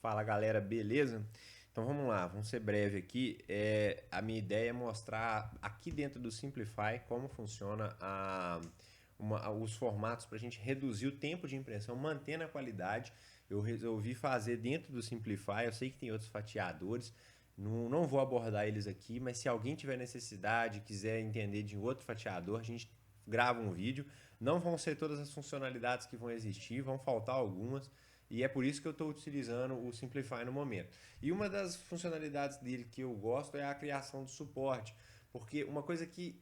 Fala galera, beleza? Então vamos lá, vamos ser breve aqui. A minha ideia é mostrar aqui dentro do Simplify como funciona os formatos para a gente reduzir o tempo de impressão, mantendo a qualidade. Eu resolvi fazer dentro do Simplify, eu sei que tem outros fatiadores, não vou abordar eles aqui, mas se alguém tiver necessidade, quiser entender de outro fatiador, a gente grava um vídeo. Não vão ser todas as funcionalidades que vão existir, vão faltar algumas. E é por isso que eu estou utilizando o Simplify no momento. E uma das funcionalidades dele que eu gosto é a criação de suporte. Porque uma coisa que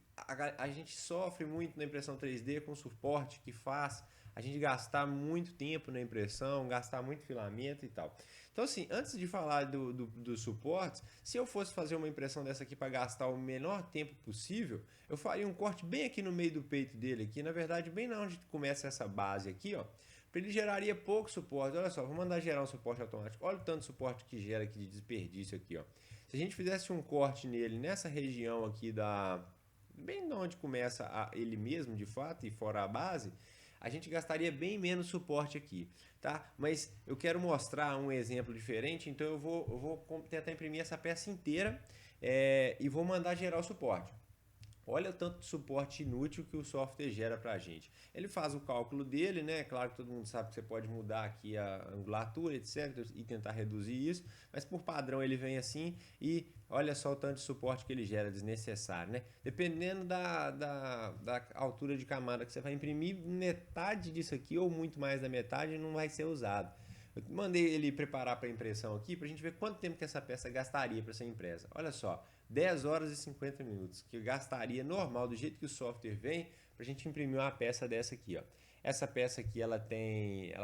a gente sofre muito na impressão 3D com suporte que faz a gente gastar muito tempo na impressão, gastar muito filamento e tal. Então, assim, antes de falar dos suportes, se eu fosse fazer uma impressão dessa aqui para gastar o menor tempo possível, eu faria um corte bem aqui no meio do peito dele, aqui, na verdade, bem na onde começa essa base aqui, ó. Ele geraria pouco suporte. Olha só, vou mandar gerar um suporte automático. Olha o tanto de suporte que gera aqui de desperdício aqui, ó. Se a gente fizesse um corte nele nessa região aqui bem onde começa ele mesmo, de fato, e fora a base, a gente gastaria bem menos suporte aqui, tá? Mas eu quero mostrar um exemplo diferente, então eu vou tentar imprimir essa peça inteira e vou mandar gerar o suporte. Olha o tanto de suporte inútil que o software gera para a gente. Ele faz o cálculo dele, né? Claro que todo mundo sabe que você pode mudar aqui a angulatura, etc. e tentar reduzir isso, mas por padrão ele vem assim e olha só o tanto de suporte que ele gera desnecessário, né? Dependendo da altura de camada que você vai imprimir, metade disso aqui ou muito mais da metade não vai ser usado. Eu mandei ele preparar para impressão aqui para a gente ver quanto tempo que essa peça gastaria para ser impressa. Olha só, 10 horas e 50 minutos que eu gastaria normal, do jeito que o software vem, para a gente imprimir uma peça dessa aqui. Ó. Essa peça aqui ela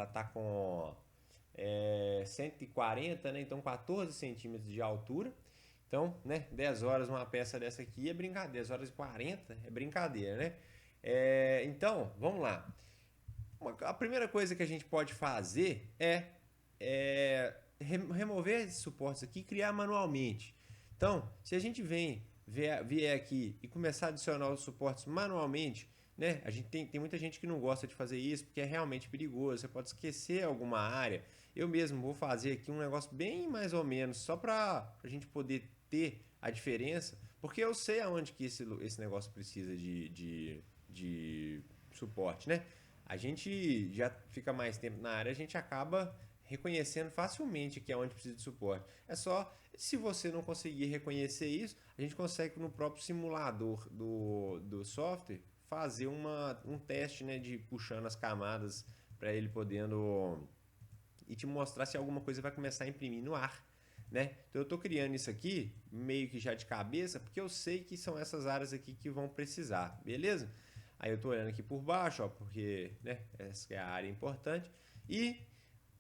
tá com 140, né? Então 14 centímetros de altura. Então, né, 10 horas uma peça dessa aqui é brincadeira, 10 horas e 40 é brincadeira, né? Então, vamos lá. A primeira coisa que a gente pode fazer remover esses suportes aqui e criar manualmente. Então, se a gente vier aqui e começar a adicionar os suportes manualmente, né? A gente tem muita gente que não gosta de fazer isso porque é realmente perigoso, você pode esquecer alguma área. Eu mesmo vou fazer aqui um negócio bem mais ou menos, só para a gente poder ter a diferença, porque eu sei aonde que esse negócio precisa de suporte, né? A gente já fica mais tempo na área, a gente acaba reconhecendo facilmente que é onde precisa de suporte. É só, se você não conseguir reconhecer isso, a gente consegue no próprio simulador do software fazer um teste, né, de puxando as camadas para ele podendo e te mostrar se alguma coisa vai começar a imprimir no ar. Né? Então eu estou criando isso aqui meio que já de cabeça, porque eu sei que são essas áreas aqui que vão precisar, beleza? Aí eu estou olhando aqui por baixo, ó, porque né, essa é a área importante. E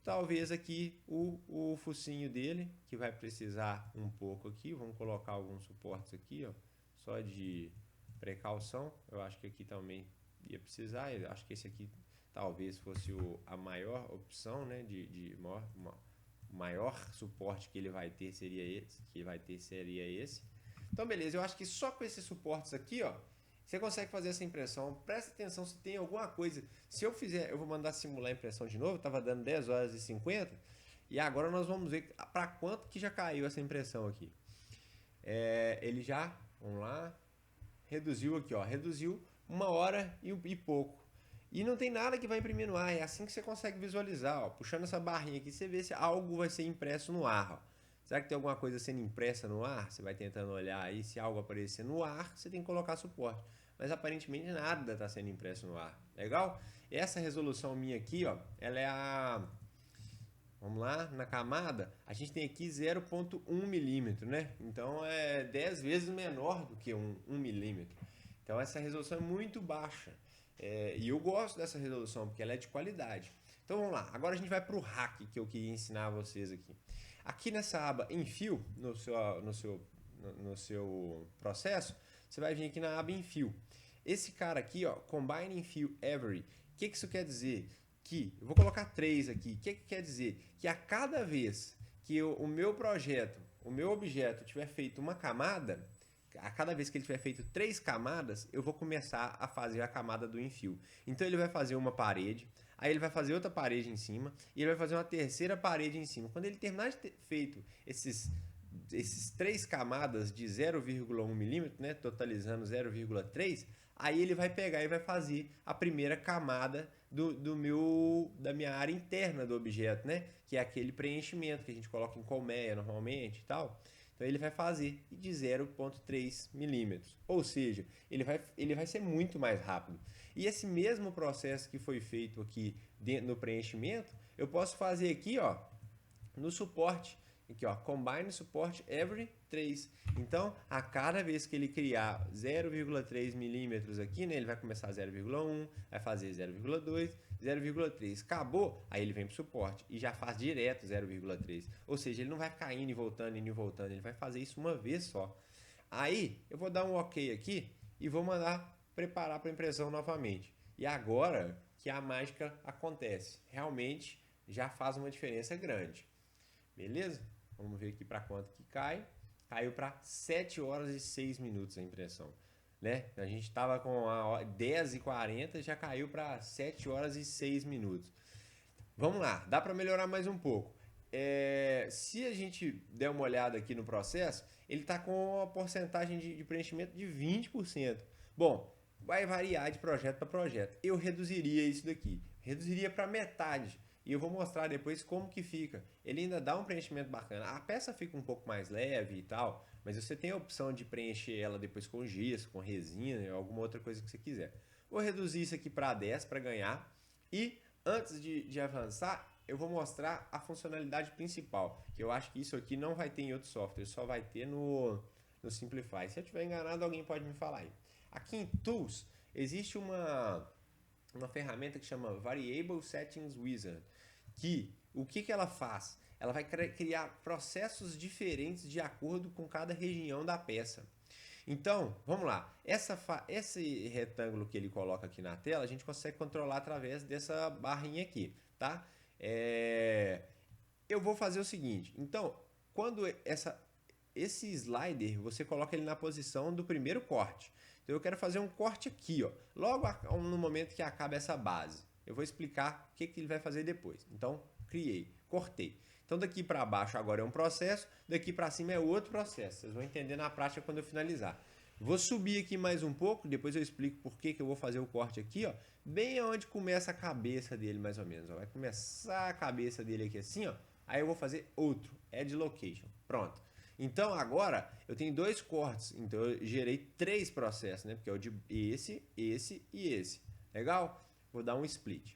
talvez aqui o focinho dele, que vai precisar um pouco aqui. Vamos colocar alguns suportes aqui, ó, só de precaução. Eu acho que aqui também ia precisar. Eu acho que esse aqui talvez fosse a maior opção, né, maior suporte que ele vai ter seria esse. Então beleza, eu acho que só com esses suportes aqui, ó, você consegue fazer essa impressão. Presta atenção se tem alguma coisa. Se eu fizer, eu vou mandar simular a impressão de novo. Estava dando 10 horas e 50. E agora nós vamos ver para quanto que já caiu essa impressão aqui. Ele já, vamos lá, reduziu aqui, ó. Reduziu 1 hora e pouco. E não tem nada que vai imprimir no ar. É assim que você consegue visualizar, ó. Puxando essa barrinha aqui, você vê se algo vai ser impresso no ar, ó. Será que tem alguma coisa sendo impressa no ar? Você vai tentando olhar aí, se algo aparecer no ar, você tem que colocar suporte. Mas aparentemente nada está sendo impresso no ar. Legal? Essa resolução minha aqui, ó, ela é a... Vamos lá, na camada, a gente tem aqui 0,1 milímetro, né? Então é 10 vezes menor do que um milímetro. Então essa resolução é muito baixa. E eu gosto dessa resolução porque ela é de qualidade. Então vamos lá, agora a gente vai para o hack que eu queria ensinar a vocês aqui. Aqui nessa aba Enfio, no seu processo, você vai vir aqui na aba Enfio. Esse cara aqui, ó, Combine Enfio Every, o que isso quer dizer? Que, eu vou colocar 3 aqui, o que quer dizer? Que a cada vez que o meu projeto, o meu objeto tiver feito uma camada, a cada vez que ele tiver feito 3 camadas, eu vou começar a fazer a camada do enfio. Então ele vai fazer uma parede, aí ele vai fazer outra parede em cima e ele vai fazer uma terceira parede em cima. Quando ele terminar de ter feito esses 3 camadas de 0,1 milímetro, né, totalizando 0,3, aí ele vai pegar e vai fazer a primeira camada da minha área interna do objeto, né, que é aquele preenchimento que a gente coloca em colmeia normalmente e tal. Então ele vai fazer de 0,3 milímetros, ou seja, ele vai ser muito mais rápido. E esse mesmo processo que foi feito aqui no preenchimento, eu posso fazer aqui, ó, no suporte. Aqui, ó, Combine Support Every 3. Então, a cada vez que ele criar 0,3 milímetros aqui, né, ele vai começar 0,1, vai fazer 0,2, 0,3. Acabou, aí ele vem para o suporte e já faz direto 0,3. Ou seja, ele não vai ficar indo e voltando, ele vai fazer isso uma vez só. Aí, eu vou dar um OK aqui e vou mandar preparar para impressão novamente. E agora que a mágica acontece, realmente já faz uma diferença grande. Beleza? Vamos ver aqui para quanto que cai. Caiu para 7 horas e 6 minutos a impressão. Né? A gente estava com 10h40, já caiu para 7 horas e 6 minutos. Vamos lá, dá para melhorar mais um pouco. Se a gente der uma olhada aqui no processo, ele está com uma porcentagem de preenchimento de 20%. Bom, vai variar de projeto para projeto. Eu reduziria isso daqui, reduziria para metade. E eu vou mostrar depois como que fica. Ele ainda dá um preenchimento bacana. A peça fica um pouco mais leve e tal, mas você tem a opção de preencher ela depois com gesso, com resina, alguma outra coisa que você quiser. Vou reduzir isso aqui para 10 para ganhar. E antes de avançar, eu vou mostrar a funcionalidade principal, que eu acho que isso aqui não vai ter em outro software, só vai ter no Simplify. Se eu estiver enganado, alguém pode me falar aí. Aqui em Tools, existe uma ferramenta que chama Variable Settings Wizard, que o que ela faz? Ela vai criar processos diferentes de acordo com cada região da peça. Então, vamos lá. Esse retângulo que ele coloca aqui na tela, a gente consegue controlar através dessa barrinha aqui, tá? Eu vou fazer o seguinte. Então, quando esse slider, você coloca ele na posição do primeiro corte. Então eu quero fazer um corte aqui, ó, logo no momento que acaba essa base. Eu vou explicar o que ele vai fazer depois. Então, criei, cortei. Então daqui para baixo agora é um processo, daqui para cima é outro processo. Vocês vão entender na prática quando eu finalizar. Vou subir aqui mais um pouco, depois eu explico por que eu vou fazer o corte aqui, ó, bem onde começa a cabeça dele mais ou menos. Ó. Vai começar a cabeça dele aqui assim, ó. Aí eu vou fazer outro, Add Location. Pronto. Então agora eu tenho 2 cortes, então eu gerei 3 processos, né? Porque é o de esse e esse. Legal? Vou dar um split.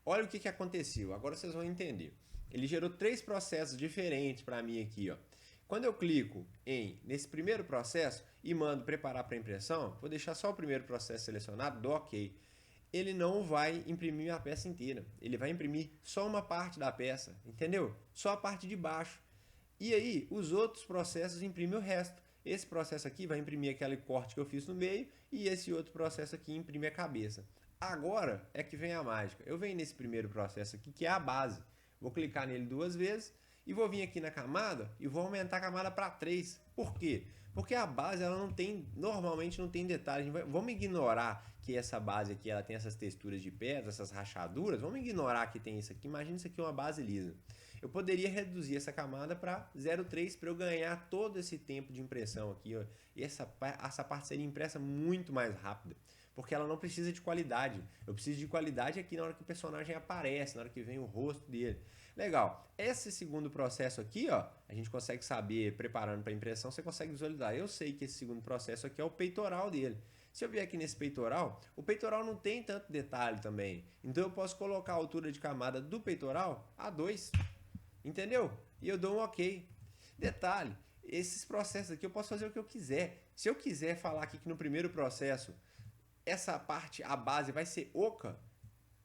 Olha o que aconteceu, agora vocês vão entender. Ele gerou 3 processos diferentes para mim aqui, ó. Quando eu clico nesse primeiro processo e mando preparar para impressão, vou deixar só o primeiro processo selecionado, dou OK. Ele não vai imprimir a peça inteira, ele vai imprimir só uma parte da peça, entendeu? Só a parte de baixo. E aí, os outros processos imprimem o resto. Esse processo aqui vai imprimir aquele corte que eu fiz no meio e esse outro processo aqui imprime a cabeça. Agora é que vem a mágica. Eu venho nesse primeiro processo aqui, que é a base. Vou clicar nele 2 vezes e vou vir aqui na camada e vou aumentar a camada para 3. Por quê? Porque a base ela normalmente não tem detalhes. Vamos ignorar que essa base aqui ela tem essas texturas de pedra, essas rachaduras. Vamos ignorar que tem isso aqui. Imagina isso aqui uma base lisa. Eu poderia reduzir essa camada para 0,3 para eu ganhar todo esse tempo de impressão aqui. Ó. E essa parte seria impressa muito mais rápida, porque ela não precisa de qualidade. Eu preciso de qualidade aqui na hora que o personagem aparece, na hora que vem o rosto dele. Legal. Esse segundo processo aqui, ó, a gente consegue saber, preparando para impressão, você consegue visualizar. Eu sei que esse segundo processo aqui é o peitoral dele. Se eu vier aqui nesse peitoral, o peitoral não tem tanto detalhe também. Então eu posso colocar a altura de camada do peitoral a 2. Entendeu? E eu dou um OK. Detalhe, esses processos aqui eu posso fazer o que eu quiser. Se eu quiser falar aqui que no primeiro processo essa parte, a base vai ser oca,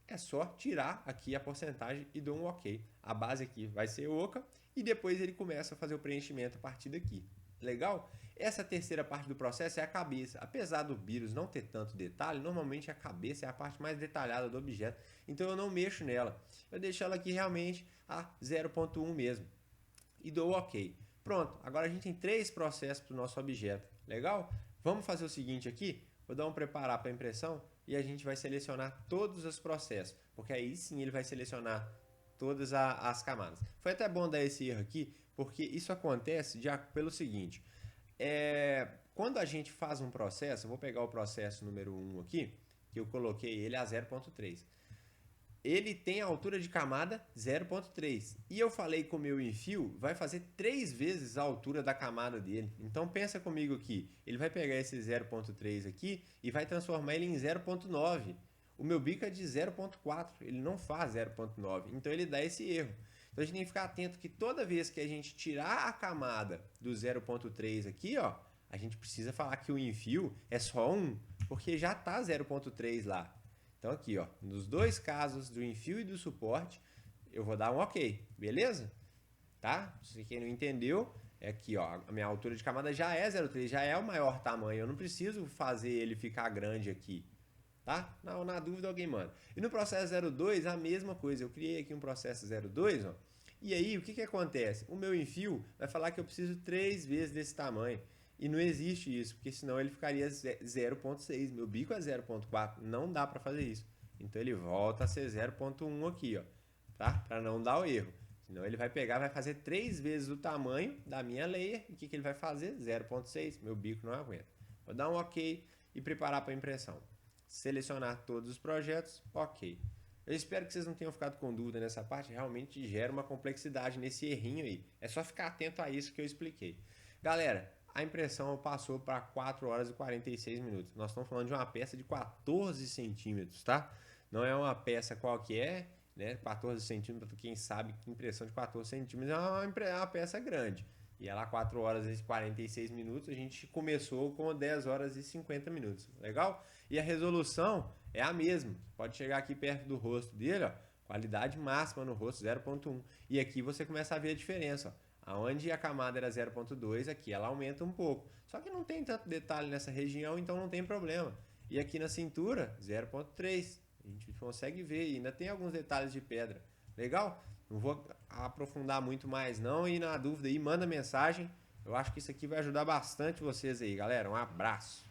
é só tirar aqui a porcentagem e dou um OK. A base aqui vai ser oca e depois ele começa a fazer o preenchimento a partir daqui. Legal? Essa terceira parte do processo é a cabeça. Apesar do vírus não ter tanto detalhe, normalmente a cabeça é a parte mais detalhada do objeto. Então eu não mexo nela. Eu deixo ela aqui realmente a 0.1 mesmo. E dou OK. Pronto, agora a gente tem 3 processos para o nosso objeto. Legal? Vamos fazer o seguinte aqui. Vou dar um preparar para impressão e a gente vai selecionar todos os processos, porque aí sim ele vai selecionar todas as camadas. Foi até bom dar esse erro aqui, porque isso acontece pelo seguinte, quando a gente faz um processo, eu vou pegar o processo número 1 aqui, que eu coloquei ele a 0.3. Ele tem a altura de camada 0.3. E eu falei que o meu enfio vai fazer 3 vezes a altura da camada dele. Então pensa comigo aqui. Ele vai pegar esse 0.3 aqui e vai transformar ele em 0.9. O meu bico é de 0.4. Ele não faz 0.9. Então ele dá esse erro. Então a gente tem que ficar atento que toda vez que a gente tirar a camada do 0.3 aqui, ó, a gente precisa falar que o enfio é só 1, porque já está 0.3 lá. Então aqui, ó, nos dois casos do enfio e do suporte, eu vou dar um OK, beleza? Tá? Se quem não entendeu, é aqui, ó, a minha altura de camada já é 0.3, já é o maior tamanho, eu não preciso fazer ele ficar grande aqui, tá? Na dúvida alguém manda. E no processo 02, a mesma coisa, eu criei aqui um processo 02, ó, e aí o que acontece? O meu enfio vai falar que eu preciso 3 vezes desse tamanho. E não existe isso, porque senão ele ficaria 0.6. Meu bico é 0.4. Não dá para fazer isso. Então ele volta a ser 0.1 aqui, ó, tá? Para não dar o erro. Senão ele vai pegar, vai fazer 3 vezes o tamanho da minha layer. E o que ele vai fazer? 0.6. Meu bico não aguenta. Vou dar um OK e preparar para impressão. Selecionar todos os projetos. OK. Eu espero que vocês não tenham ficado com dúvida nessa parte. Realmente gera uma complexidade nesse errinho aí. É só ficar atento a isso que eu expliquei. Galera, a impressão passou para 4 horas e 46 minutos. Nós estamos falando de uma peça de 14 centímetros, tá? Não é uma peça qualquer, né? 14 centímetros, quem sabe que impressão de 14 centímetros é uma peça grande. E ela 4 horas e 46 minutos, a gente começou com 10 horas e 50 minutos. Legal? E a resolução é a mesma. Pode chegar aqui perto do rosto dele, ó. Qualidade máxima no rosto, 0.1. E aqui você começa a ver a diferença, ó. Onde a camada era 0.2, aqui ela aumenta um pouco. Só que não tem tanto detalhe nessa região, então não tem problema. E aqui na cintura, 0.3. A gente consegue ver, e ainda tem alguns detalhes de pedra. Legal? Não vou aprofundar muito mais não, e na dúvida aí, manda mensagem. Eu acho que isso aqui vai ajudar bastante vocês aí, galera. Um abraço.